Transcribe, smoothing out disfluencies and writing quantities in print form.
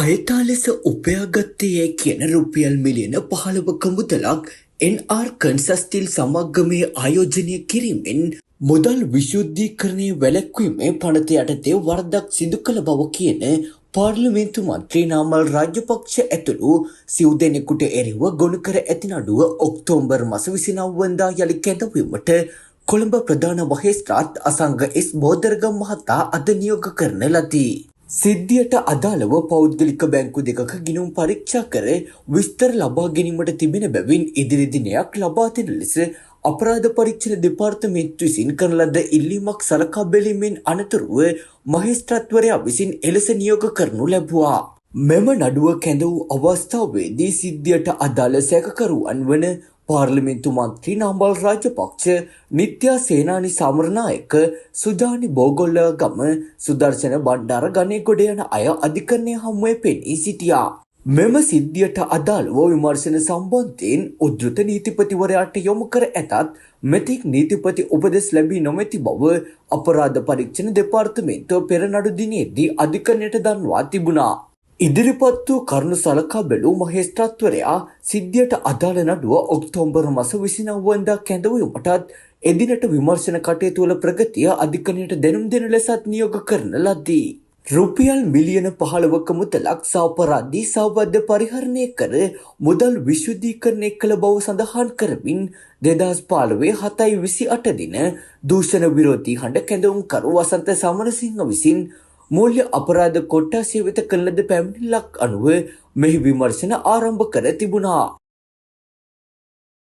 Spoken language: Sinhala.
අයථා ලෙස උපයාගත්තේ කියන රුපියල් මිලියන 15ක මුදලක් NR කන්සස්ටිල් සමාගමේ ආයෝජනය කිරීමෙන් මුදල් විශුද්ධීකරණය වැළැක්වීමේ පනත යටතේ වරදක් සිදු කළ බව කියන පාර්ලිමේන්තු මන්ත්‍රී නාමල් රාජපක්ෂ ඇතුළු සිව් දෙනෙකුට එරෙහිව ගොනු කර ඇති නඩුව ඔක්තෝබර් මාස 29 වෙනිදා යළි කැඳවීමට කොළඹ ප්‍රධාන මහේස්ත්‍රාත් අසංග එස් බෝදරගම් මහතා අද නියෝග කරන ලදී. සිද්ධියට අදාළව පෞද්ගලික බැංකු දෙකක ගිණුම් පරීක්ෂා කර විස්තර ලබා ගැනීමට තිබෙන බැවින් ඉදිරි දිනයක් ලබා දෙන ලෙස අපරාධ පරීක්ෂණ දෙපාර්තමේන්තුව විසින් කරන ලද ඉල්ලීමක් සලකා බැලීමෙන් අනතුරුව මහේස්ත්‍රාත්වරයා විසින් එලෙස නියෝග කරනු ලැබුවා. මෙම නඩුව කැඳ වූ අවස්ථාවේදී සිද්ධියට අදාළ සැකකරුවන් වන පාර්ලිමේන්තු මන්ත්‍රී නාමල් රාජපක්ෂ, නිත්‍යා සේනානි සමරනායක, සුජානි බෝගොල්ලගම, සුදර්ශන බණ්ඩාර ගණේගොඩ යන අය අධිකරණය හමුවේ පෙනී සිටියා. මෙම සිද්ධියට අදාළව විමර්ශන සම්බන්ධයෙන් උද්දෘත නීතිපතිවරයාට යොමු කර ඇතත් මෙතෙක් නීතිපති උපදෙස් ලැබී නොමැති බව අපරාධ පරීක්ෂණ දෙපාර්තමේන්තුව පෙර නඩු දිනේදී අධිකරණයට දන්වා තිබුණා. ඉදිරිපත් වූ කරුණු සලකා බැලූ මහේස්ත්‍රාත්වරයා සිද්ධියට අදාළ නඩුව ඔක්තෝබර් මාස 29 වෙනිදා කැඳවීමටත් එදිනට විමර්ශන කටයුතු වල ප්‍රගතිය අධිකරණයට දැනුම් දෙන ලෙසත් නියෝග කරන ලදී. රුපියල් මිලියන 15ක මුදලක් සාපරාධී සාවද්‍ය පරිහරණය කර මුදල් විශුද්ධීකරණය කළ බව සඳහන් කරමින් 2015 7/28 දින දූෂණ විරෝධී හඬ කැඳවුම්කරු වසන්ත සමරසිංහ විසින් මූල්‍ය අපරාධ කොට්ටාසය වෙත කළ ලද පැමිණිල්ලක් අනුව මෙහි විමර්ශන ආරම්භ කර තිබුණා.